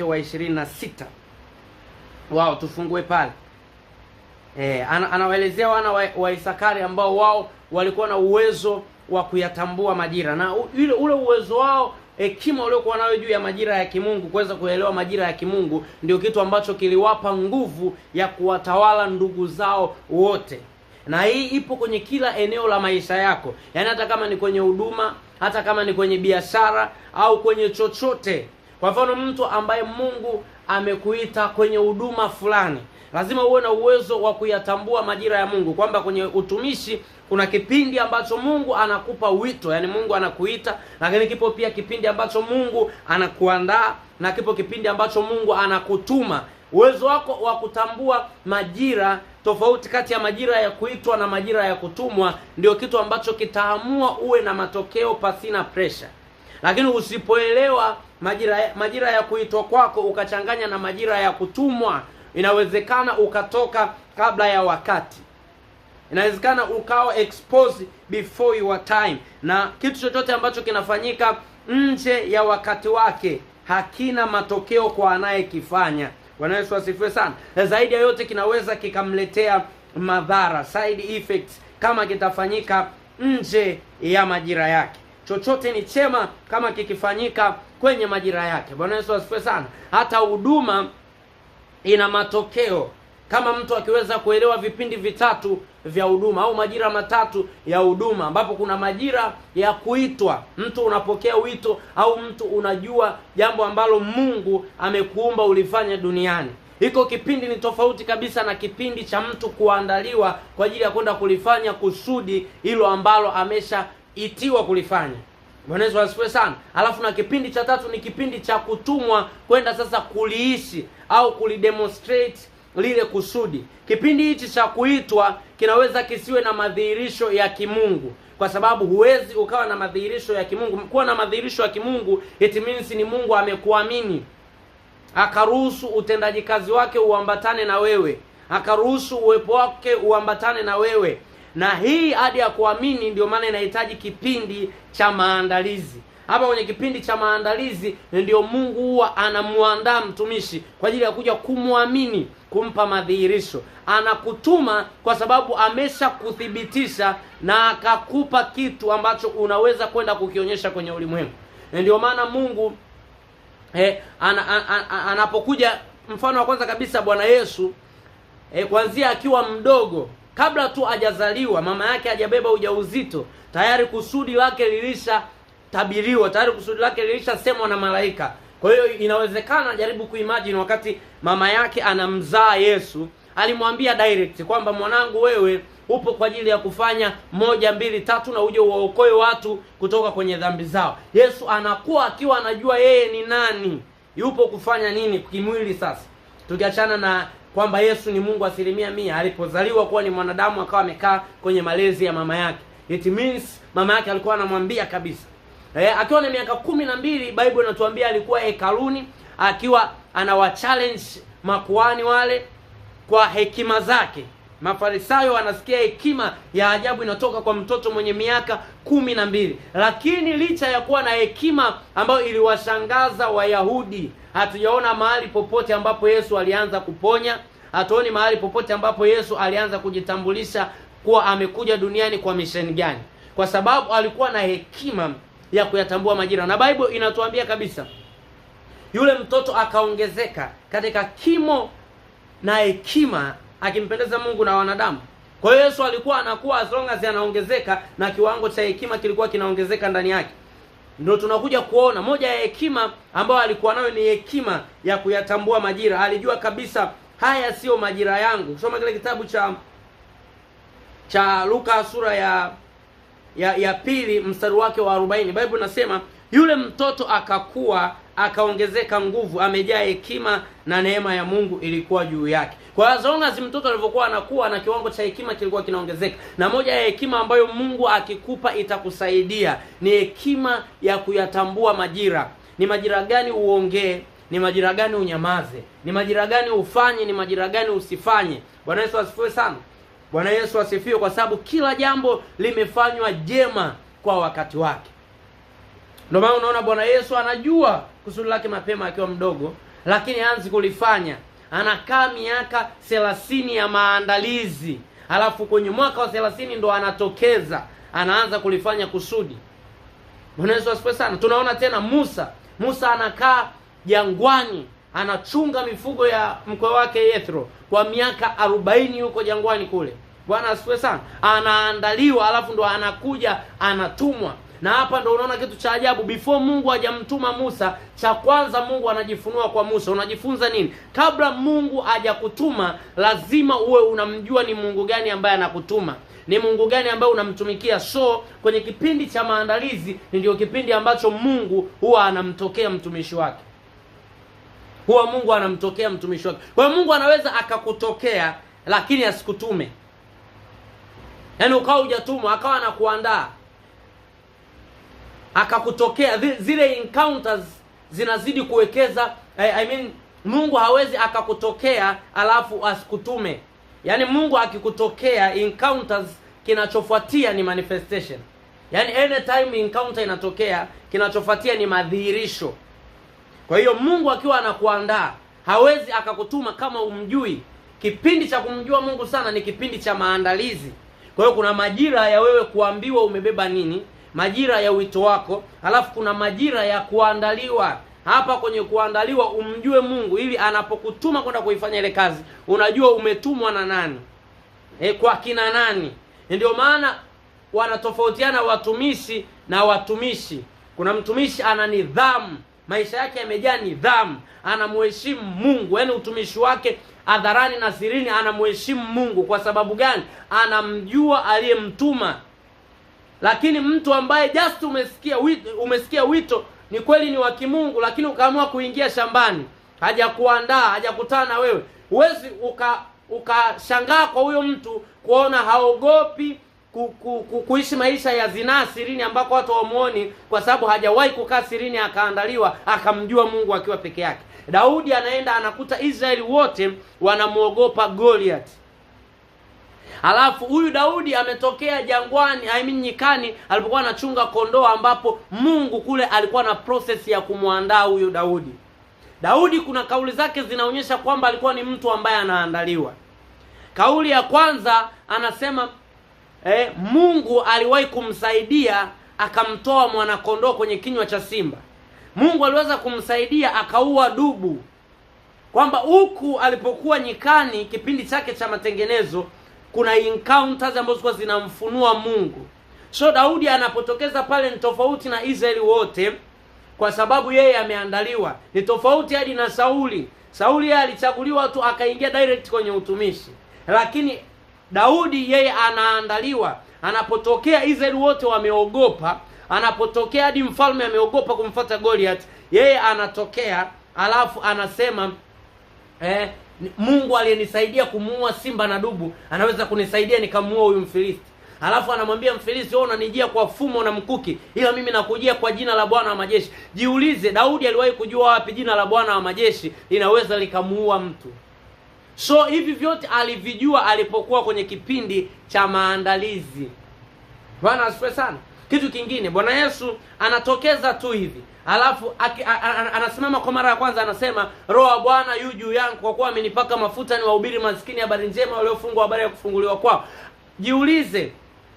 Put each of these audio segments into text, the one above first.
wake wa 26. Wao tufungue pale. Anawaelezea wana wa Isakari ambao wao walikuwa na uwezo wa kuyatambua majira, na ule uwezo wao, hekima waliokuwa nayo juu ya majira ya kimungu, kuweza kuelewa majira ya kimungu, ndio kitu ambacho kiliwapa nguvu ya kuwatawala ndugu zao wote. Na hii ipo kwenye kila eneo la maisha yako, yaani hata kama ni kwenye huduma, hata kama ni kwenye biashara au kwenye chochote. Kwa mfano, mtu ambaye Mungu amekuita kwenye huduma fulani, lazima uwe na uwezo wa kuyatambua majira ya Mungu, kwamba kwenye utumishi kuna kipindi ambacho Mungu anakupa wito, yani Mungu anakuita, lakini kipo pia kipindi ambacho Mungu anakuandaa, na kipo kipindi ambacho Mungu anakutuma. Uwezo wako wa kutambua majira tofauti kati ya majira ya kuitwa na majira ya kutumwa ndio kitu ambacho kitaamua uwe na matokeo pasina pressure. Lakini usipoelewa majira ya kuitwa kwako ukachanganya na majira ya kutumwa, inawezekana ukatoka kabla ya wakati. Inawezekana ukawa exposed before your time, na kitu chochote ambacho kinafanyika nje ya wakati wake hakina matokeo kwa anayekifanya. Bwana Yesu asifiwe sana. Na zaidi ya yote kinaweza kikamletea madhara, side effects, kama kitafanyika nje ya majira yake. Chochote ni chema kama kikifanyika kwenye majira yake. Bwana Yesu asifiwe sana. Hata huduma ina matokeo. Kama mtu akiweza kuelewa vipindi vitatu vya huduma au majira matatu ya huduma, ambapo kuna majira ya kuitwa, mtu unapokea wito au mtu unajua jambo ambalo Mungu amekuumba ulifanya duniani. Hiko kipindi ni tofauti kabisa na kipindi cha mtu kuandaliwa kwa ajili ya kwenda kulifanya kusudi hilo ambalo ameshaitiwa kulifanya. Bwana Yesu asifiwe sana. Alafu na kipindi cha tatu ni kipindi cha kutumwa kwenda sasa kuliishi au kulidemonstrate lile kusudi. Kipindi hichi cha kuitwa kinaweza kisiwe na madhihirisho ya kimungu, kwa sababu huwezi ukawa na madhihirisho ya kimungu. Kuwa na madhihirisho ya kimungu, it means ni Mungu amekuamini, akaruhusu utendaji kazi wake uambatane na wewe, akaruhusu uwepo wake uambatane na wewe. Na hii hadi ya kuamini ndio maana inahitaji kipindi cha maandalizi. Hapa kwenye kipindi cha maandalizi ndio Mungu huwa anamuandaa mtumishi kwa ajili ya kuja kumwamini, kumpa madhihirisho. Anakutuma kwa sababu amesha kuthibitisha na akakupa kitu ambacho unaweza kwenda kukionyesha kwenye ulimwengu. Ndio maana Mungu anapokuja, mfano wa kwanza kabisa Bwana Yesu, kuanzia akiwa mdogo, kabla tu hajazaliwa, mama yake hajabeba ujauzito, tayari kusudi lake lilisha tabiriwa, tayari kusudi lake lilishasemwa na malaika. Kwa hiyo inawezekana, jaribu kuimagine, wakati mama yake anamzaa Yesu, alimwambia direct kwamba mwanangu, wewe upo kwa ajili ya kufanya 1, 2, 3 na uje uwaokoe watu kutoka kwenye dhambi zao. Yesu anakuwa akiwa anajua yeye ni nani, yupo kufanya nini kimwili. Sasa tukiachana na kwamba Yesu ni Mungu 100%, alipozaliwa kuwa ni mwanadamu akawa amekaa kwenye malezi ya mama yake, it means mama yake alikuwa anamwambia kabisa. Akiwa na miaka 12, Bible inatuambia alikuwa hekaluni akiwa anawachallenge makuhani wale kwa hekima zake. Mafarisayo wanasikia hekima ya ajabu inatoka kwa mtoto mwenye miaka 12. Lakini licha ya kuwa na hekima ambayo iliwashangaza Wayahudi, hatujaona mahali popote ambapo Yesu alianza kuponya. Hatuoni mahali popote ambapo Yesu alianza kujitambulisha kuwa amekuja duniani kwa mission gani, kwa sababu alikuwa na hekima ya kuyatambua majira. Na Bible inatuambia kabisa yule mtoto akaongezeka katika kimo na hekima, akimpendeza Mungu na wanadamu. Kwa hiyo Yesu alikuwa anakuwa as long as anaongezeka, na kiwango cha hekima kilikuwa kinaongezeka ndani yake. Ndio tunakuja kuona moja ya hekima ambayo alikuwa nayo ni hekima ya kuyatambua majira. Alijua kabisa haya sio majira yangu. Soma kile kitabu cha Luka sura ya 2 mstari wake wa 40. Bible inasema yule mtoto akakuwa, akaongezeka nguvu, amejaa hekima na neema ya Mungu ilikuwa juu yake. Kwa hiyo as mtoto alivyokuwa anakuwa, na kiwango cha hekima kilikuwa kinaongezeka. Na moja ya hekima ambayo Mungu akikupa itakusaidia ni hekima ya kuyatambua majira. Ni majira gani uongee, ni majira gani unyamaze, ni majira gani ufanye, ni majira gani usifanye. Bwana Yesu asifiwe sana. Bwana Yesu asifiwe, kwa sababu kila jambo limefanywa jema kwa wakati wake. Ndio maana unaona Bwana Yesu anajua kusudi lake mapema akiwa mdogo, lakini haanzi kulifanya. Anakaa miaka 30 ya maandalizi, alafu kwenye mwaka wa 30 ndo anatokeza, anaanza kulifanya kusudi. Bwana Yesu asifiwe sana. Tunaona tena Musa anakaa jangwani, anachunga mifugo ya mkwe wake Yethro kwa miaka 40 huko jangwani kule. Bwana asifiwe sana. Anaandaliwa, alafu ndo anakuja anatumwa. Na hapa ndo unaona kitu cha ajabu. Before Mungu hajamtuma Musa, cha kwanza Mungu anajifunua kwa Musa. Unajifunza nini? Kabla Mungu hajakutuma, lazima uwe unamjua ni Mungu gani ambaye anakutuma, ni Mungu gani ambaye unamtumikia. So kwenye kipindi cha maandalizi ndio kipindi ambacho Mungu huwa anamtokea mtumishi wake. Mungu anamtokea mtumishi wake. Kwa hiyo Mungu anaweza akakutokea lakini asikutume. Yaani ukawa hujatumwa, akawa anakuandaa, akakutokea. Zile encounters zinazidi kuwekeza. Mungu hawezi akakutokea alafu asikutume. Yaani Mungu akikutokea, encounters kinachofuatia ni manifestation. Yaani anytime encounter inatokea, kinachofuatia ni madhihirisho. Kwa hiyo Mungu akiwa anakuandaa, hawezi akakutuma kama umjui. Kipindi cha kumjua Mungu sana ni kipindi cha maandalizi. Kwa hiyo kuna majira ya wewe kuambiwa umebeba nini, majira ya wito wako, alafu kuna majira ya kuandaliwa. Hapa kwenye kuandaliwa umjue Mungu, ili anapokutuma kwenda kuifanya ile kazi, unajua umetumwa na nani, kwa kina nani. Ndio maana wanatofautiana watumishi na watumishi. Kuna mtumishi ana nidhamu, maisha yake yamejaa nidhamu, anamheshimu Mungu. Yaani utumishi wake hadharani na sirini anamheshimu Mungu. Kwa sababu gani? Anamjua aliyemtuma. Lakini mtu ambaye just umesikia wito ni kweli ni wa kimungu, lakini ukaamua kuingia shambani, hajakuandaa, hajakutana na wewe, huwezi ukashangaa kwa huyo mtu kuona haogopi kuishi maisha ya zinaa sirini ambako watu wamuoni, kwa sababu hajawahi kukaa sirini akaandaliwa akamjua Mungu akiwa peke yake. Daudi anaenda anakuta Israeli wote wanamuogopa Goliath. Alafu huyu Daudi ametokea jangwani, nyikani, alipokuwa anachunga kondoo, ambapo Mungu kule alikuwa na process ya kumwandaa huyo Daudi. Daudi kuna kauli zake zinaonyesha kwamba alikuwa ni mtu ambaye anaandaliwa. Kauli ya kwanza anasema Mungu aliwahi kumsaidia akamtoa mwanakondoo kwenye kinywa cha simba. Mungu aliweza kumsaidia akaua dubu. Kwamba huku alipokuwa nyikani kipindi chake cha matengenezo, kuna encounters ambazo zilikuwa zinamfunua Mungu. So Daudi anapotokeza pale ni tofauti na Israeli wote, kwa sababu yeye ameandaliwa. Ni tofauti hadi na Sauli. Sauli yeye alichaguliwa tu akaingia direct kwenye utumishi. Lakini Daudi yeye anaandaliwa. Anapotokea Israeli wote wameogopa, anapotokea hadi mfalme ameogopa kumfuata Goliath, yeye anatokea alafu anasema Mungu aliyenisaidia kumuua simba na dubu anaweza kunisaidia nikamuua huyu Mfilisti. Alafu anamwambia Mfilisti, wewe unanijia kwa fumo na mkuki, ila mimi nakujia kwa jina la Bwana wa majeshi. Jiulize, Daudi aliwahi kujua wapi jina la Bwana wa majeshi linaweza likamuua mtu? So hivi vyote alivijua alipokuwa kwenye kipindi cha maandalizi. Bwana asifiwe sana. Kitu kingine, Bwana Yesu anatokeza tu hivi, alafu anasimama kwa mara ya kwanza, anasema Roho wa Bwana yu juu yangu, kwa kuwa amenipaka mafuta ni wahubiri maskini habari njema, waliofungwa habari ya kufunguliwa kwao. Jiulize,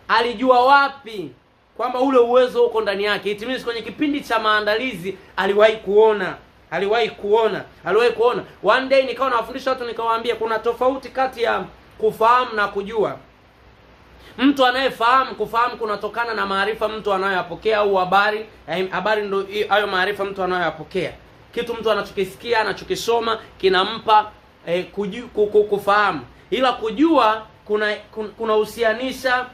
alijua wapi kwamba ule uwezo uko ndani yake? It means kwenye kipindi cha maandalizi aliwahi kuona. One day nikawa nawafundisha watu, nikawaambia kuna tofauti kati ya kufahamu na kujua. Mtu anayefahamu, kufahamu kunatokana na maarifa mtu anayoyapokea, au habari ndio hayo maarifa mtu anayoyapokea. Kitu mtu anachokisikia, anachokisoma kinampa kufahamu. Ila kujua kuna husianisha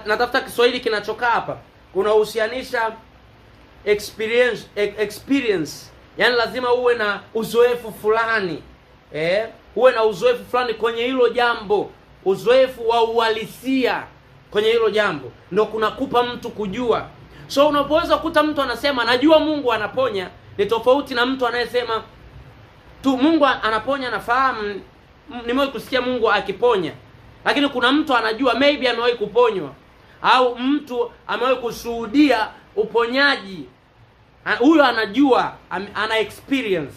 natafuta Kiswahili kinachokaa hapa. Kuna husianisha experience. Yaani lazima uwe na uzoefu fulani. Uwe na uzoefu fulani kwenye hilo jambo, uzoefu wa uhalisia kwenye hilo jambo, ndio kunakupa mtu kujua. So unapoweza kukuta mtu anasema najua Mungu anaponya, ni tofauti na mtu anayesema tu Mungu anaponya, nafahamu, nimewahi kusikia Mungu akiponya. Lakini kuna mtu anajua, maybe amewahi kuponywa, au mtu amewahi kushuhudia uponyaji. Huyo anajua, ana experience.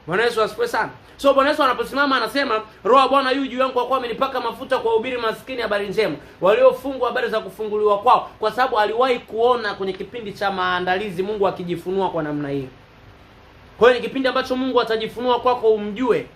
Bwana Yesu asifiwe sana. So Bwana Yesu anaposimama anasema, Roho wa Bwana yu juu yangu kwa kuwa amenipaka mafuta kwa ubiri maskini habari njema, waliofungwa habari za kufunguliwa kwao. Kwa sababu aliwahi kuona kwenye kipindi cha maandalizi Mungu akijifunua kwa namna hiyo. Kwa hiyo ni kipindi ambacho Mungu atajifunua kwako umjue.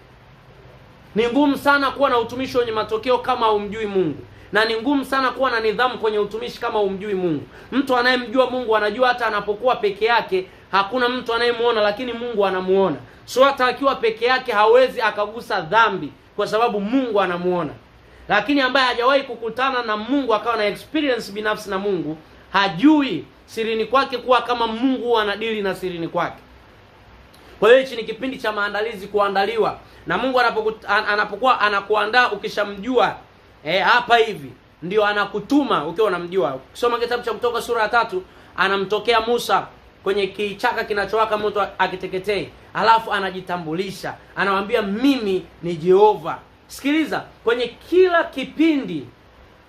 Ni ngumu sana kuwa na utumishi wenye matokeo kama umjui Mungu. Na ni ngumu sana kuwa na nidhamu kwenye utumishi kama umjui Mungu. Mtu anayemjua Mungu anajua hata anapokuwa peke yake hakuna mtu anayemuona, lakini Mungu anamuona. So hata akiwa peke yake hawezi akagusa dhambi kwa sababu Mungu anamuona. Lakini ambaye hajawahi kukutana na Mungu akawa na experience binafsi na Mungu, hajui sirini kwake kuwa kama Mungu anadili na sirini kwake. Kwa hiyo hichi ni kipindi cha maandalizi, kuandaliwa. Na Mungu anapokuwa anakuandaa ukishamjua hapa hivi ndio anakutuma ukiwa unamjua. Ukisoma kitabu cha Kutoka sura ya 3, anamtokea Musa kwenye kichaka kinachowaka moto akiteketei, alafu anajitambulisha, anamwambia mimi ni Jehova. Sikiliza, kwenye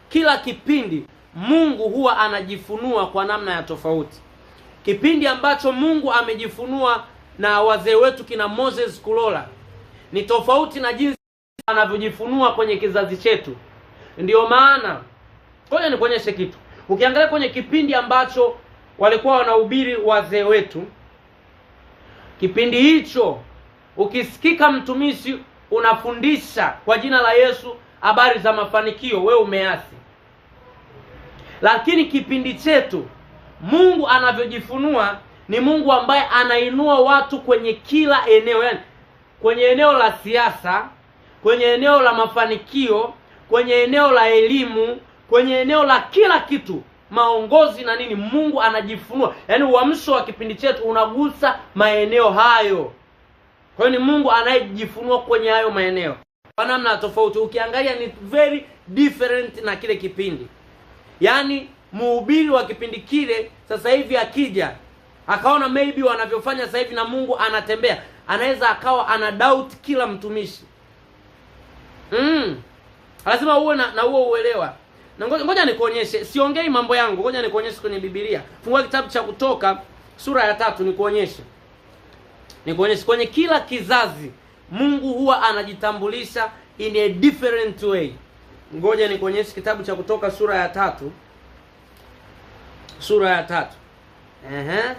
kila kipindi Mungu huwa anajifunua kwa namna ya tofauti. Kipindi ambacho Mungu amejifunua na wazee wetu kina Moses Kulola ni tofauti na jinsi anavyojifunua kwenye kizazi chetu. Ndio maana ngoja nikuonyeshe kitu. Ukiangalia kwenye kipindi ambacho walikuwa wanahubiri wazee wetu, kipindi hicho ukisikika mtumishi unafundisha kwa jina la Yesu habari za mafanikio, wewe umeasi. Lakini kipindi chetu Mungu anavyojifunua ni Mungu ambaye anainua watu kwenye kila eneo, yani kwenye eneo la siasa, kwenye eneo la mafanikio, kwenye eneo la elimu, kwenye eneo la kila kitu, maongozi na nini, Mungu anajifunua. Yaani uamsho wa kipindi chetu unagusa maeneo hayo. Kwa hiyo ni Mungu anayejifunua kwenye hayo maeneo kwa namna tofauti. Ukiangalia ni very different na kile kipindi. Yaani mhubiri wa kipindi kile sasa hivi akija akaona maybe wanavyofanya sasa hivi na Mungu anatembea, anaweza akawa ana doubt kila mtumishi. Lazima uwe na huo uelewa. Na ngoja nikuonyeshe, siongei mambo yangu, ngoja nikuonyeshe kwenye Biblia. Fungua kitabu cha Kutoka sura ya 3 nikuonyeshe. Kwenye kila kizazi Mungu huwa anajitambulisha in a different way. Ngoja nikuonyeshe kitabu cha Kutoka sura ya 3. Sura ya 3.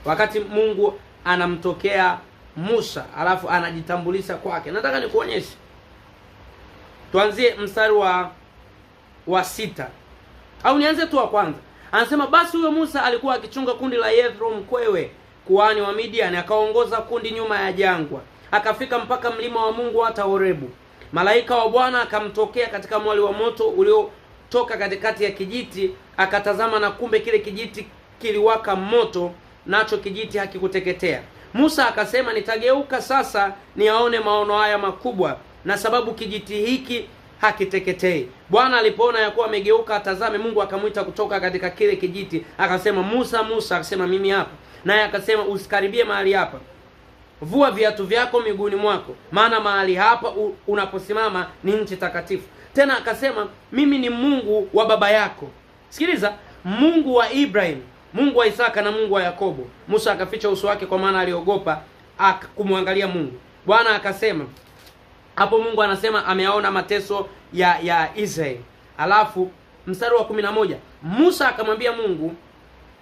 Wakati Mungu anamtokea Musa alafu anajitambulisha kwake. Nataka nikuonyeshe. Tuanzie mstari wa 6. Au nianze tu wa kwanza. Anasema basi huyo Musa alikuwa akichunga kundi la Yethro mkwewe kuhani wa Midian, akaongoza kundi nyuma ya jangwa. Akafika mpaka mlima wa Mungu hata Horebu. Malaika wa Bwana akamtokea katika mwali wa moto uliotoka katikati ya kijiti, akatazama na kumbe kile kijiti kiliwaka moto, nacho kijiti hakikuteketea. Musa akasema, nitageuka sasa niaone maono haya makubwa, na sababu kijiti hiki hakiteketei. Bwana alipoona ya kuwa amegeuka atazame, Mungu akamwita kutoka katika kile kijiti, akasema, Musa, Musa. Akasema, mimi hapa. Naye akasema, usikaribie mahali hapa, vua viatu vyako miguuni mwako, maana mahali hapa unaposimama ni nchi takatifu. Tena akasema, mimi ni Mungu wa baba yako. Sikiliza, Mungu wa Ibrahim, Mungu wa Isaka na Mungu wa Yakobo. Musa akaficha uso wake kwa maana aliogopa kumwangalia Mungu. Bwana akasema, hapo Mungu anasema ameaona mateso ya Israeli. Alafu mstari wa 11, Musa akamwambia Mungu,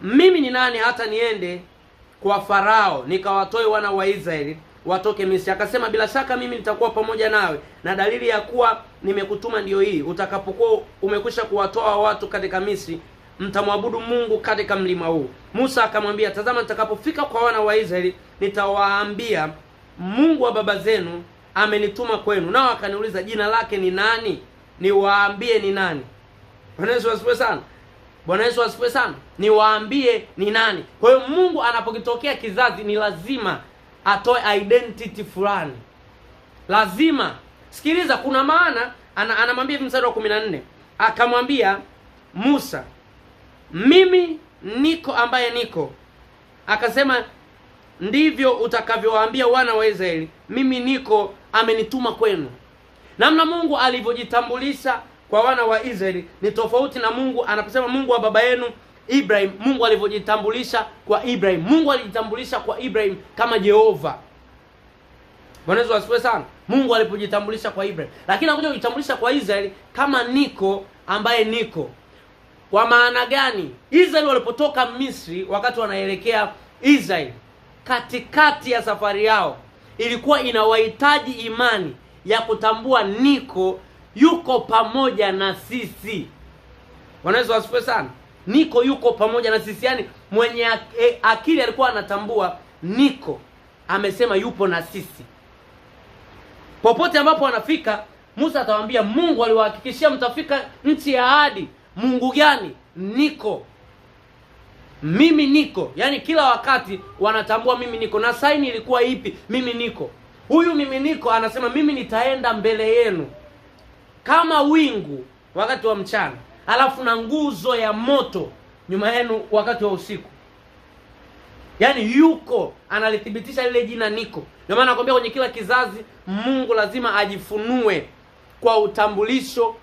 mimi ni nani hata niende kwa Farao nikawatoe wana wa Israeli watoke Misri? Akasema, bila shaka mimi nitakuwa pamoja nawe, na dalili ya kuwa nimekutuma ndiyo hii, utakapokuwa umekwisha kuwatoa watu katika Misri, mtamwabudu Mungu katika mlima huu. Musa akamwambia, tazama, nitakapofika kwa wana wa Israeli nitawaambia, Mungu wa baba zenu amenituma kwenu. Nao akaniuliza, jina lake ni nani? Niwaambie ni nani? Bwana Yesu asifiwe sana. Bwana Yesu asifiwe sana. Niwaambie ni nani? Kwa hiyo Mungu anapokitokea kizazi ni lazima atoe identity fulani. Lazima. Sikiliza, kuna maana anamwambia mstari wa 14. Akamwambia Musa, mimi niko ambaye niko. Akasema, ndivyo utakavyowaambia wana wa Israeli, mimi niko amenituma kwenu. Namna Mungu alivyojitambulisha kwa wana wa Israeli ni tofauti na Mungu anaposema Mungu wa baba yenu Ibrahim, Mungu alivyojitambulisha kwa Ibrahim. Mungu alijitambulisha kwa Ibrahim kama Jehova. Bwana Yesu asifiwe sana. Mungu alipojitambulisha kwa Ibrahim, lakini anakuja kujitambulisha kwa Israeli kama niko, ambaye niko. Kwa maana gani? Israeli walipotoka Misri, wakati wanaelekea Israeli, katikati ya safari yao ilikuwa inawahitaji imani ya kutambua niko yuko pamoja na sisi. Bwana Yesu asifiwe sana. Niko yuko pamoja na sisi, yani mwenye akili alikuwa anatambua niko amesema yupo na sisi. Popote ambapo wanafika, Musa atawaambia Mungu aliwahakikishia mtafika nchi ya ahadi. Mungu gani? Niko. Mimi niko. Yaani kila wakati wanatambua mimi niko. Na saini ilikuwa ipi? Mimi niko. Huyu mimi niko anasema mimi nitaenda mbele yenu kama wingu wakati wa mchana, alafu na nguzo ya moto nyuma yenu wakati wa usiku. Yaani yuko, analithibitisha lile jina niko. Ndio maana nakwambia kwenye kila kizazi Mungu lazima ajifunue kwa utambulisho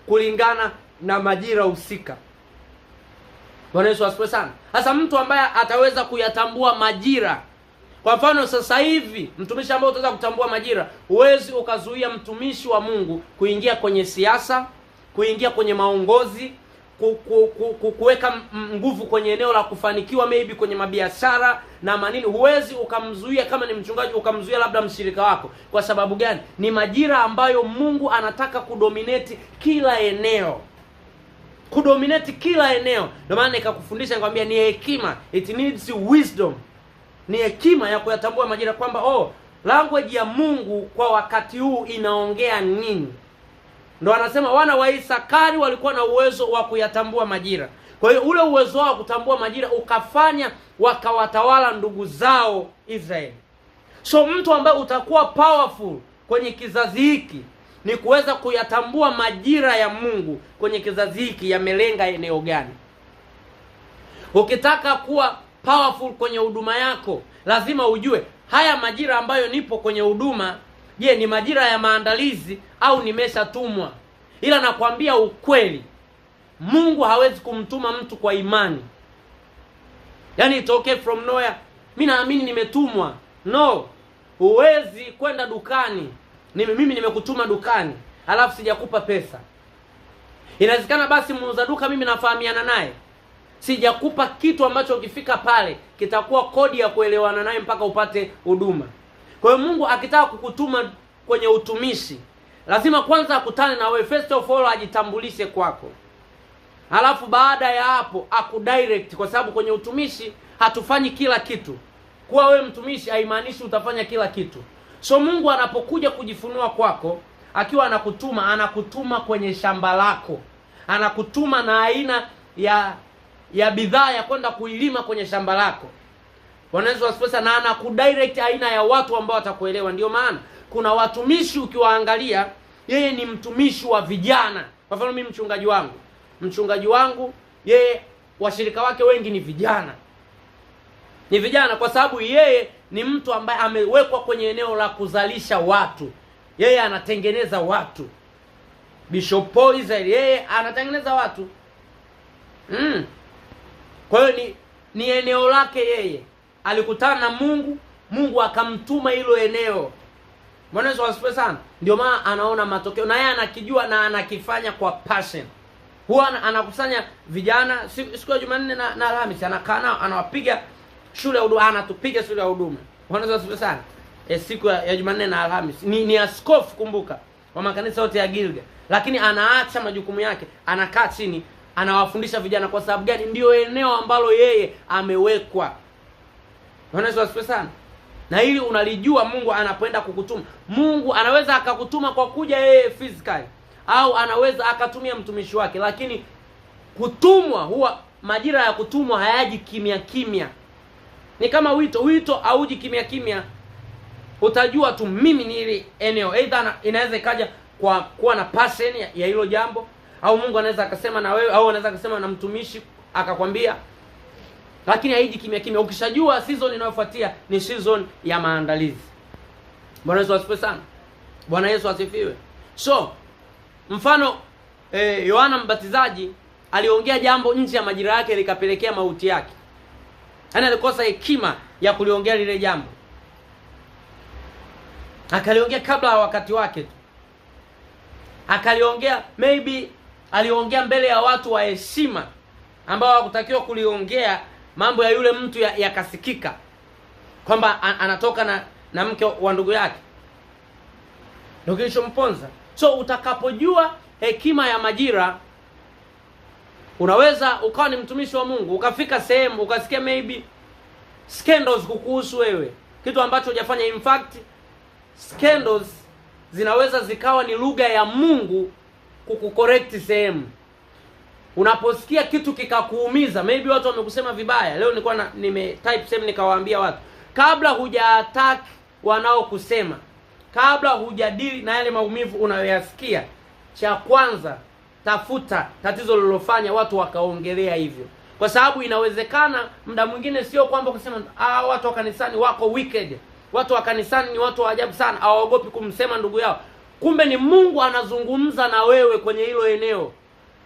kulingana na majira husika. Bwana Yesu asifiwe sana. Sasa mtu ambaye ataweza kuyatambua majira, kwa mfano sasa hivi mtumishi ambaye utaweza kutambua majira, huwezi ukazuia mtumishi wa Mungu kuingia kwenye siasa, kuingia kwenye maongozi, kuweka nguvu kwenye eneo la kufanikiwa, maybe kwenye mabiashara na manini. Huwezi ukamzuia, kama ni mchungaji ukamzuia labda mshirika wako. Kwa sababu gani? Ni majira ambayo Mungu anataka kudominate kila eneo, kudominate kila eneo. Ndio maana nikakufundisha nikwambia ni hekima, it needs wisdom. Ni hekima ya kuyatambua majira, kwamba language ya Mungu kwa wakati huu inaongea nini. Ndio anasema wana wa Isakari walikuwa na uwezo wa kuyatambua majira. Kwa hiyo ule uwezo wao kutambua majira ukafanya wakawatawala ndugu zao Israeli. So mtu ambaye utakuwa powerful kwenye kizazi hiki ni kuweza kuyatambua majira ya Mungu kwenye kizazi hiki yamelenga eneo gani. Ukitaka kuwa powerful kwenye huduma yako, lazima ujue haya majira ambayo nipo kwenye huduma, je, ni majira ya maandalizi au nimeshatumwa? Ila nakwambia ukweli, Mungu hawezi kumtuma mtu kwa imani. Yaani itoke from nowhere, mimi naamini nimetumwa. No, huwezi kwenda dukani, mimi nimekutuma dukani alafu sijakupa pesa. Inawezekana basi muuza duka mimi nafahamiana naye, sijakupa kitu ambacho ukifika pale kitakuwa kodi ya kuelewana naye mpaka upate huduma. Kwa hiyo Mungu akitaka kukutuma kwenye utumishi, lazima kwanza akutane na wewe, first of all ajitambulishe kwako. Halafu baada ya hapo akudirect, kwa sababu kwenye utumishi hatufanyi kila kitu. Kuwa wewe mtumishi haimaanishi utafanya kila kitu. So Mungu anapokuja kujifunua kwako, akiwa anakutuma kwenye shamba lako. Anakutuma na aina ya bidhaa ya kwenda kuilima kwenye shamba lako. Bwana Yesu asifiwe, na anakudirect aina ya watu ambao watakuelewa. Ndio maana kuna watumishi ukiwaangalia, yeye ni mtumishi wa vijana. Kwa mfano mimi mchungaji wangu yeye washirika wake wengi ni vijana. Ni vijana kwa sababu yeye ni mtu ambaye amewekwa kwenye eneo la kuzalisha watu. Yeye anatengeneza watu. Bishop Israel yeye anatengeneza watu. Kwa hiyo ni eneo lake yeye. Alikutana na Mungu akamtuma hilo eneo. Bwana Yesu asifiwe sana. Ndio maana anaona matokeo na yeye anakijua na anakifanya kwa passion. Huwa anakusanya vijana siku ya Jumanne na Alhamisi, anakaa nao, anawapiga shule ya huduma, anatupiga shule ya huduma. Bwana Yesu asifiwe sana. Siku ya Jumanne na Alhamisi ni askofu, kumbuka, wa makanisa yote ya Gilgal, lakini anaacha majukumu yake, anakaa chini, anawafundisha vijana. Kwa sababu gani? Ndio eneo ambalo yeye amewekwa. Bwana Yesu asifiwe sana. Na hili unalijua, Mungu anapoenda kukutuma, Mungu anaweza akakutuma kwa kuja yeye physically, au anaweza akatumia mtumishi wake. Lakini kutumwa, huwa majira ya kutumwa hayaji kimya kimya. Ni kama wito hauji kimya kimya. Utajua tu mimi ni ile eneo. Either inaweza ikaja kwa kuwa na passion ya hilo jambo, au Mungu anaweza akasema na wewe, au anaweza akasema na mtumishi akakwambia. Lakini haiji kimya kimya. Ukishajua season inayofuatia ni season ya maandalizi. Bwana Yesu asifiwe sana. Bwana Yesu asifiwe. So, mfano Yohana Mbatizaji aliongea jambo nje ya majira yake likapelekea mauti yake. Yaani alikosa hekima ya kuliongea lile jambo, akaliongea kabla ya wakati wake tu, akaliongea maybe aliongea mbele ya watu wa heshima ambao hawakutakiwa kuliongea. Mambo ya yule mtu yakasikika kwamba anatoka na mke wa ndugu yake, ndio kilichomponza. So utakapojua hekima ya majira, unaweza ukawa ni mtumishi wa Mungu, ukafika sehemu ukasikia maybe scandals kukuhusu wewe, kitu ambacho hujafanya. In fact scandals zinaweza zikawa ni lugha ya Mungu kukucorrect sehemu. Unaposikia kitu kikakuumiza, maybe watu wamekusema vibaya. Leo nilikuwa nimetype sehemu nikawaambia watu, kabla hujaattack wanaokusema, kabla hujadili na yale maumivu unayoyasikia, cha kwanza tafuta tatizo lilofanya watu wakaongelea hivyo. Kwa sababu inawezekana muda mwingine sio kwamba kusema watu wa kanisani wako wicked, watu wa kanisani ni watu wa ajabu sana, hawaogopi kumsema ndugu yao. Kumbe ni Mungu anazungumza na wewe kwenye hilo eneo.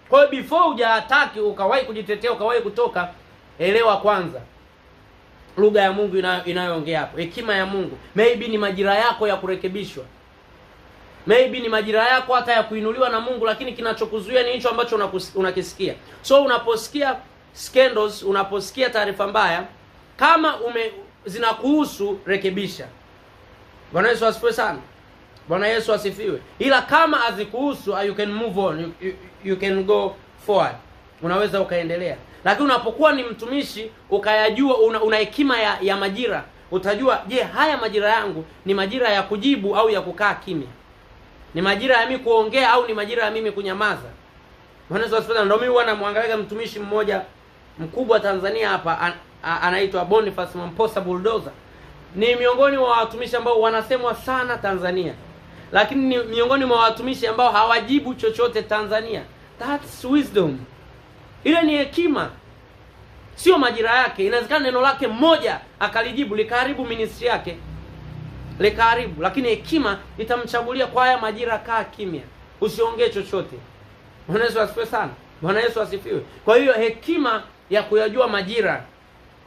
Kwa hiyo before hujaataki ukawahi kujitetea, ukawahi kutoka, elewa kwanza lugha ya Mungu inayoongea hapo, hekima ya Mungu. Maybe ni majira yako ya kurekebishwa, maybe ni majira yako hata ya kuinuliwa na Mungu, lakini kinachokuzuia ni hicho ambacho unakisikia. So unaposikia scandals, unaposikia taarifa mbaya, kama zinakuhusu, rekebisha. Bwana Yesu asifiwe sana. Bwana Yesu asifiwe. Ila kama hazikuhusu, you can move on, you can go forward, unaweza ukaendelea. Lakini unapokuwa ni mtumishi ukayajua, una hekima ya majira, utajua, je, haya majira yangu ni majira ya kujibu au ya kukaa kimya? Ni majira ya mimi kuongea au ni majira ya mimi kunyamaza? Bwana Yesu asifiwe. Ndio mimi huwa namwangalia mtumishi mmoja mkubwa Tanzania hapa, anaitwa Boniface Mamposa Bulldozer. Ni miongoni mwa watumishi ambao wanasemwa sana Tanzania, lakini ni miongoni mwa watumishi ambao hawajibu chochote Tanzania. That's wisdom. Ile ni hekima. Sio majira yake. Inawezekana neno lake moja akalijibu likaharibu ministry yake, likaharibu, lakini hekima itamchagulia kwa haya majira, kaa kimya, usiongee chochote. Bwana Yesu asifiwe sana. Bwana Yesu asifiwe. Kwa hiyo hekima ya kuyajua majira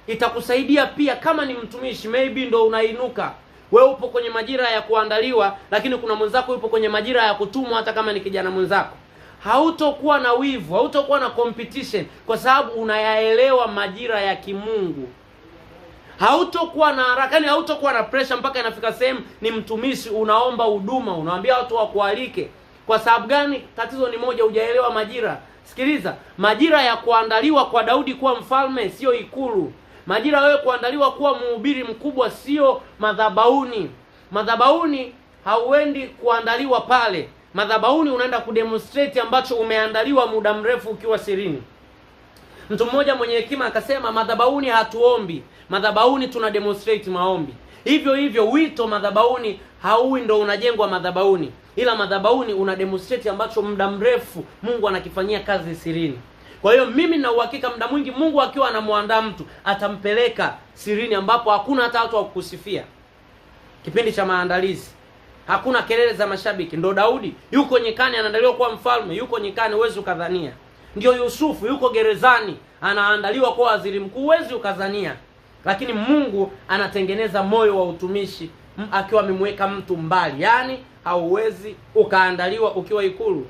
itakusaidia pia kama ni mtumishi, maybe ndo unainuka. Wewe upo kwenye majira ya kuandaliwa, lakini kuna mwenzako yupo kwenye majira ya kutumwa, hata kama ni kijana mwenzako. Hautokuwa na wivu, hautokuwa na competition, kwa sababu unayaelewa majira ya kimungu. Hautokuwa na haraka, yani hautokuwa na pressure mpaka inafika sehemu ni mtumishi unaomba huduma, unawaambia watu wakualike. Kwa sababu gani? Tatizo ni moja, hujaelewa majira. Sikiliza, majira ya kuandaliwa kwa Daudi kuwa mfalme sio ikulu. Majira wewe kuandaliwa kuwa mhubiri mkubwa sio madhabahuni. Madhabahuni hauendi kuandaliwa pale. Madhabahuni unaenda kudemonstrate ambacho umeandaliwa muda mrefu ukiwa sirini. Mtu mmoja mwenye hekima akasema, madhabahuni hatuombi, madhabahuni tuna demonstrate maombi. Hivyo hivyo wito madhabahuni hauwi ndo unajengwa madhabahuni, ila madhabahuni una demonstrate ambacho muda mrefu Mungu anakifanyia kazi sirini. Kwa hiyo mimi na uhakika muda mwingi Mungu akiwa anamuandaa mtu atampeleka sirini ambapo hakuna hata watu wa kukusifia. Kipindi cha maandalizi hakuna kelele za mashabiki. Ndo Daudi yuko nyikani anaandaliwa kuwa mfalme, yuko nyikani, uwezi ukadhania. Ndio Yusufu yuko gerezani anaandaliwa kuwa waziri mkuu, uwezi ukadhania. Lakini Mungu anatengeneza moyo wa utumishi akiwa amemweka mtu mbali. Yaani hauwezi ukaandaliwa ukiwa ikulu.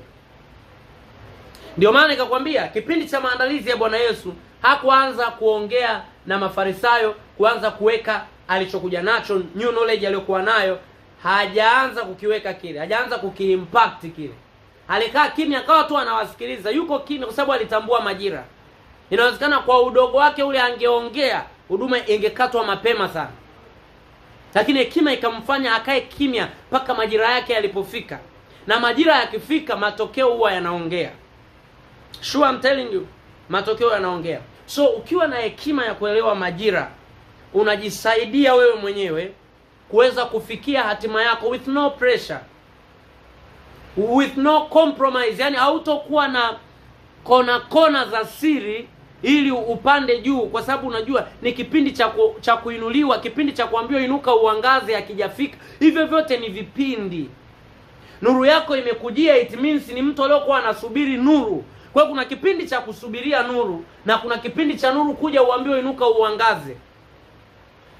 Ndio maana nikakwambia kipindi cha maandalizi ya Bwana Yesu hakuanza kuongea na Mafarisayo, kuanza kuweka alichokuja nacho, new knowledge aliyokuwa nayo, hajaanza kukiweka kile, hajaanza kukiimpact kile. Alikaa kimya, akawa tu anawasikiliza. Yuko kimya kwa sababu alitambua majira. Inawezekana kwa udogo wake ule angeongea, huduma ingekatwa mapema sana. Lakini hekima ikamfanya akae kimya mpaka majira yake yalipofika. Na majira yakifika, matokeo huwa yanaongea. Sure, I'm telling you, matokeo yanaongea. So ukiwa na hekima ya kuelewa majira, unajisaidia wewe mwenyewe kuweza kufikia hatima yako with no pressure, with no compromise. Yani hautokuwa na kona za siri ili upande juu, kwa sababu unajua ni kipindi cha kuinuliwa, kipindi cha kuambiwa inuka uangaze hakijafika. Hivyo vyote ni vipindi. Nuru yako imekujia, it means ni mtu aliyokuwa anasubiri nuru. Kwa hiyo kuna kipindi cha kusubiria nuru na kuna kipindi cha nuru kuja uambiwe inuka uangaze.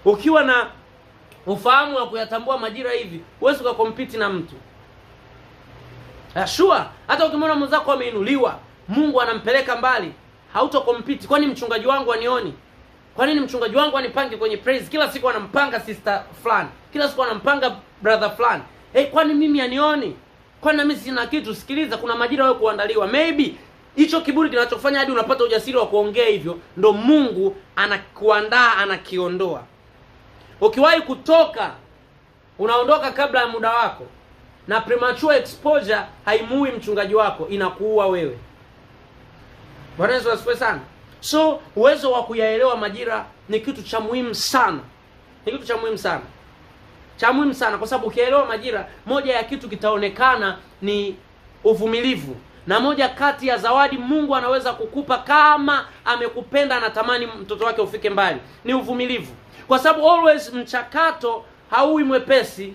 Ukiwa na ufahamu wa kuyatambua majira hivi, huwezi kukompiti na mtu. Sure, hata ukimwona mwenzako ameinuliwa, Mungu anampeleka mbali, hautokompiti. Kwani mchungaji wangu anioni? Kwa nini mchungaji wangu anipange kwenye praise? Kila siku anampanga sister fulani, kila siku anampanga brother fulani. Kwani mimi anioni? Kwani mimi sina kitu? Sikiliza, kuna majira wewe kuandaliwa. Maybe hicho kiburi kinachofanya hadi unapata ujasiri wa kuongea hivyo, ndo Mungu anakuandaa, anakiondoa. Ukiwahi kutoka, unaondoka kabla ya muda wako, na premature exposure haimui mchungaji wako, inakuua wewe. Bwana Yesu asifiwe sana. So uwezo wa kuyaelewa majira ni kitu cha muhimu sana. Ni kitu cha muhimu sana. Cha muhimu sana kwa sababu ukielewa majira, moja ya kitu kitaonekana ni uvumilivu. Na moja kati ya zawadi Mungu anaweza kukupa kama amekupenda, anatamani mtoto wake ufike mbali, ni uvumilivu. Kwa sababu always mchakato haui mwepesi.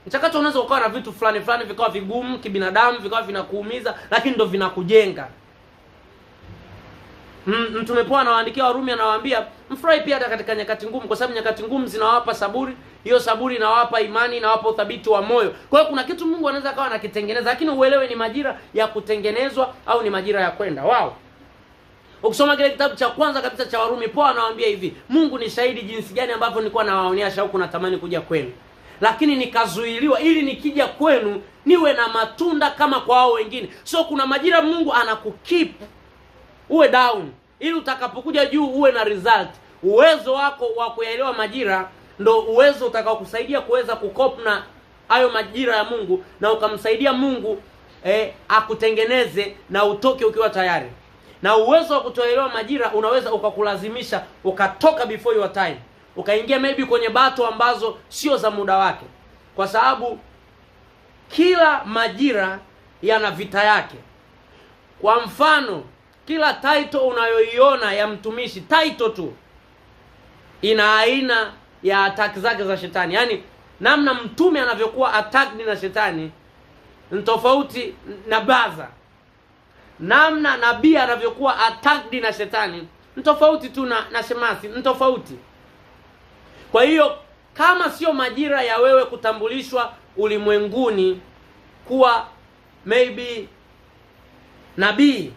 Mchakato unaweza ukawa na vitu fulani fulani vikawa vigumu kibinadamu, vikawa vinakuumiza, lakini ndo vinakujenga. Mtume Paulo anawaandikia Warumi, anawaambia mfurahi pia hata katika nyakati ngumu, kwa sababu nyakati ngumu zinawapa saburi, hiyo saburi inawapa imani, inawapa uthabiti wa moyo. Kwa hiyo kuna kitu Mungu anaweza akawa anakitengeneza, lakini uelewe ni majira ya kutengenezwa au ni majira ya kwenda. Wow. Ukisoma kile kitabu cha kwanza kabisa cha Warumi, Paulo anawaambia hivi, Mungu ni shahidi jinsi gani ambavyo nilikuwa nawaonea shauku natamani kuja kwenu, lakini nikazuiliwa ili nikija kwenu niwe na matunda kama kwa hao wengine. So kuna majira Mungu anakukeep uwe down ili utakapokuja juu uwe na result. Uwezo wako wa kuyaelewa majira ndo uwezo utakaokusaidia kuweza kukop na hayo majira ya Mungu, na ukamsaidia Mungu akutengeneze na utoke ukiwa tayari. Na uwezo wa kutoelewa majira unaweza ukakulazimisha ukatoka before your time, ukaingia maybe kwenye bato ambazo sio za muda wake, kwa sababu kila majira yana vita yake. Kwa mfano, kila title unayoiona ya mtumishi, title tu, ina aina ya attack zake za shetani. Yaani namna mtume anavyokuwa attacked na shetani ni tofauti na baza. Namna nabii anavyokuwa attacked na shetani ni tofauti tu na shemasi, ni tofauti. Kwa hiyo kama sio majira ya wewe kutambulishwa ulimwenguni kuwa maybe nabii,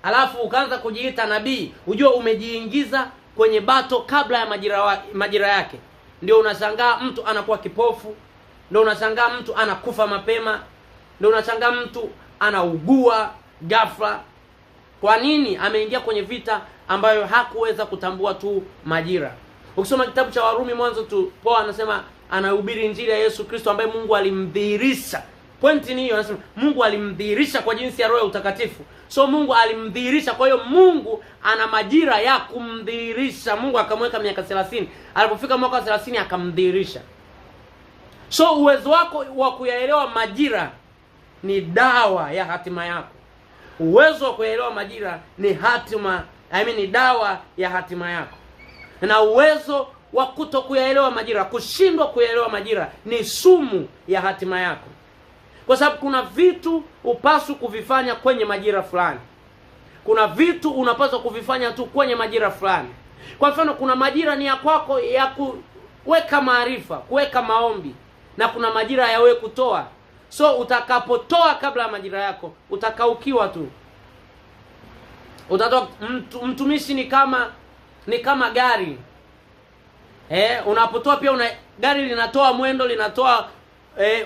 alafu ukaanza kujiita nabii, ujue umejiingiza kwenye bato kabla ya majira yake. Ndio unashangaa mtu anakuwa kipofu, ndio unashangaa mtu anakufa mapema, ndio unashangaa mtu anaugua ghafla. Kwa nini? Ameingia kwenye vita ambayo hakuweza kutambua tu majira. Ukisoma kitabu cha Warumi mwanzo tu, Paulo anasema anahubiri injili ya Yesu Kristo ambaye Mungu alimdhihirisha. Pointi ni hiyo, anasema Mungu alimdhihirisha kwa jinsi ya Roho ya utakatifu. So Mungu alimdhihirisha, kwa hiyo Mungu ana majira ya kumdhihirisha. Mungu akamweka miaka 30. Alipofika mwaka 30 akamdhihirisha. So uwezo wako wa kuyaelewa majira ni dawa ya hatima yako. Uwezo wa kuyaelewa majira ni hatima, ni dawa ya hatima yako. Na uwezo wa kutokuyaelewa majira, kushindwa kuyaelewa majira, ni sumu ya hatima yako. Kwa sababu kuna vitu upaswa kuvifanya kwenye majira fulani. Kuna vitu unapaswa kuvifanya tu kwenye majira fulani. Kwa mfano, kuna majira ni ya kwako ya kuweka maarifa, kuweka maombi, na kuna majira ya wewe kutoa. So utakapotoa kabla ya majira yako, utakaukiwa tu. Utatoa. Mtumishi ni kama gari. Unapotoa pia gari linatoa mwendo, linatoa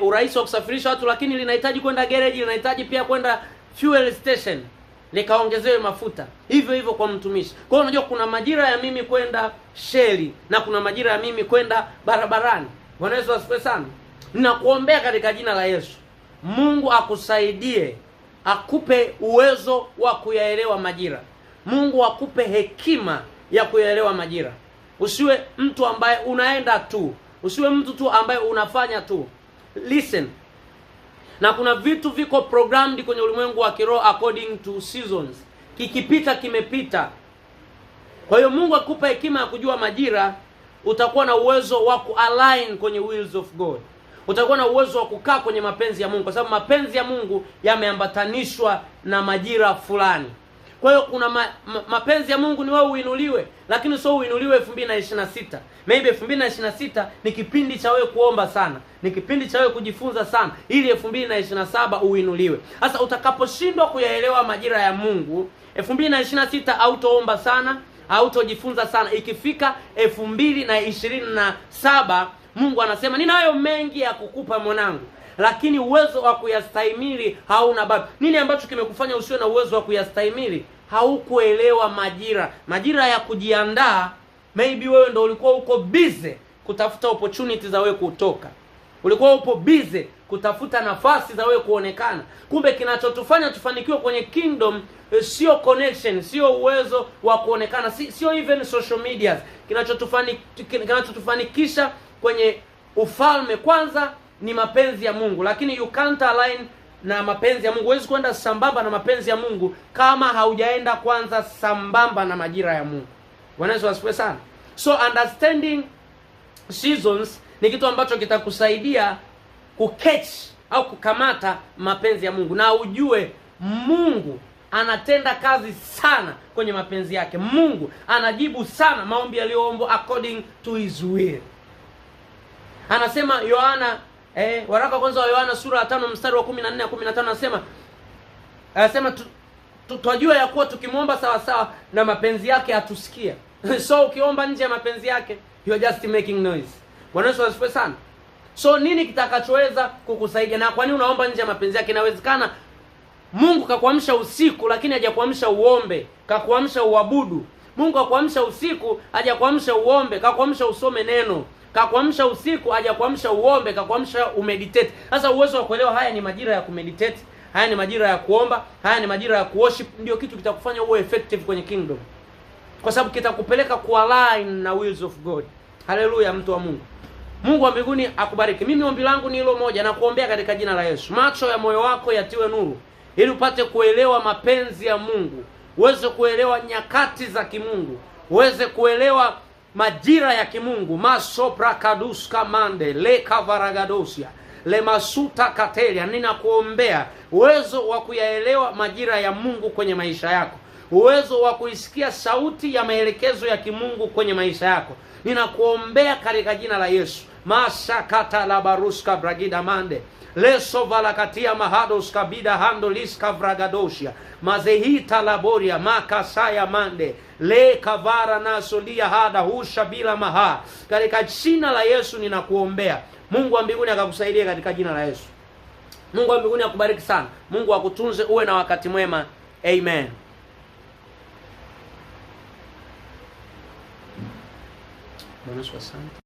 urahisi wa kusafirisha watu, lakini linahitaji kwenda garage, linahitaji pia kwenda fuel station likaongezewe mafuta. Hivyo hivyo kwa mtumishi. Kwa hiyo unajua kuna majira ya mimi kwenda sheli na kuna majira ya mimi kwenda barabarani. Bwana Yesu asifiwe sana. Ninakuombea katika jina la Yesu, Mungu akusaidie, akupe uwezo wa kuyaelewa majira. Mungu akupe hekima ya kuyaelewa majira. Usiwe mtu ambaye unaenda tu, usiwe mtu tu ambaye unafanya tu. Listen. Na kuna vitu viko programmed kwenye ulimwengu wa kiroho according to seasons. Kikipita kimepita. Kwa hiyo Mungu akupa hekima ya kujua majira, utakuwa na uwezo wa kualign kwenye wills of God. utakuwa na uwezo wa kukaa kwenye mapenzi ya Mungu, kwa sababu mapenzi ya Mungu yameambatanishwa na majira fulani. Kwa hiyo kuna mapenzi ya Mungu ni wewe uinuliwe, lakini sio uinuliwe 2026. Maybe 2026 ni kipindi cha wewe kuomba sana, ni kipindi cha wewe kujifunza sana, ili 2027 uinuliwe. Sasa utakaposhindwa kuyaelewa majira ya Mungu, 2026 hautoomba sana, hautojifunza sana. Ikifika 2027 Mungu anasema ninayo mengi ya kukupa mwanangu, lakini uwezo wa kuyastahimili hauna bado. Nini ambacho kimekufanya usiwe na uwezo wa kuyastahimili? Haukuelewa majira ya kujiandaa. Maybe wewe ndo ulikuwa uko busy kutafuta opportunity za wewe kutoka, ulikuwa upo busy kutafuta nafasi za wewe kuonekana. Kumbe kinachotufanya tufanikiwe kwenye kingdom sio connection, sio uwezo wa kuonekana, sio even social media. Kinachotufanikisha kwenye ufalme kwanza ni mapenzi ya Mungu, lakini you can't align na mapenzi ya Mungu. Huwezi kwenda sambamba na mapenzi ya Mungu kama haujaenda kwanza sambamba na majira ya Mungu. Bwana Yesu asifiwe sana. So understanding seasons ni kitu ambacho kitakusaidia kuketch au kukamata mapenzi ya Mungu, na ujue Mungu anatenda kazi sana kwenye mapenzi yake. Mungu anajibu sana maombi yaliyoombwa according to his will. Anasema Yohana waraka kwanza wa Yohana sura ya 5 mstari wa 14 na 15, anasema twajua ya kuwa tukimwomba sawa sawa na mapenzi yake atusikia. So ukiomba nje ya mapenzi yake, you are just making noise. Bwana Yesu asifiwe sana. So nini kitakachoweza kukusaidia? Na kwa nini unaomba nje ya mapenzi yake? Inawezekana Mungu kakuamsha usiku lakini hajakuamsha uombe, kakuamsha uabudu. Mungu kakuamsha usiku, hajakuamsha uombe, kakuamsha usome neno. Kakuamsha usiku, hajakuamsha uombe, kakuamsha umeditate. Sasa uwezo wa kuelewa haya ni majira ya kumeditate, haya ni majira ya kuomba, haya ni majira ya kuworship, ndio kitu kitakufanya uwe effective kwenye kingdom, kwa sababu kitakupeleka kualign na wills of God. Haleluya, mtu wa Mungu. Mungu wa mbinguni akubariki. Mimi ombi langu ni hilo moja, na kuombea katika jina la Yesu. Macho ya moyo wako yatiwe nuru ili upate kuelewa mapenzi ya Mungu, uweze kuelewa nyakati za kimungu, uweze kuelewa majira ya kimungu. Masopra kaduska mande le kavaragadosia le masuta katelia. Ninakuombea uwezo wa kuyaelewa majira ya Mungu kwenye maisha yako, uwezo wa kuisikia sauti ya maelekezo ya kimungu kwenye maisha yako. Ninakuombea katika jina la Yesu. Masakata la baruska bragida mande leso valakatia mahados kabida hando liska vragadosia mazehita laboria makasaya mande le kavara nasolia hada husha bila maha. Katika jina la Yesu ninakuombea. Mungu wa mbinguni akakusaidia katika jina la Yesu. Mungu wa mbinguni akubariki sana. Mungu akutunze, uwe na wakati mwema. Amen. Bwana Yesu asante.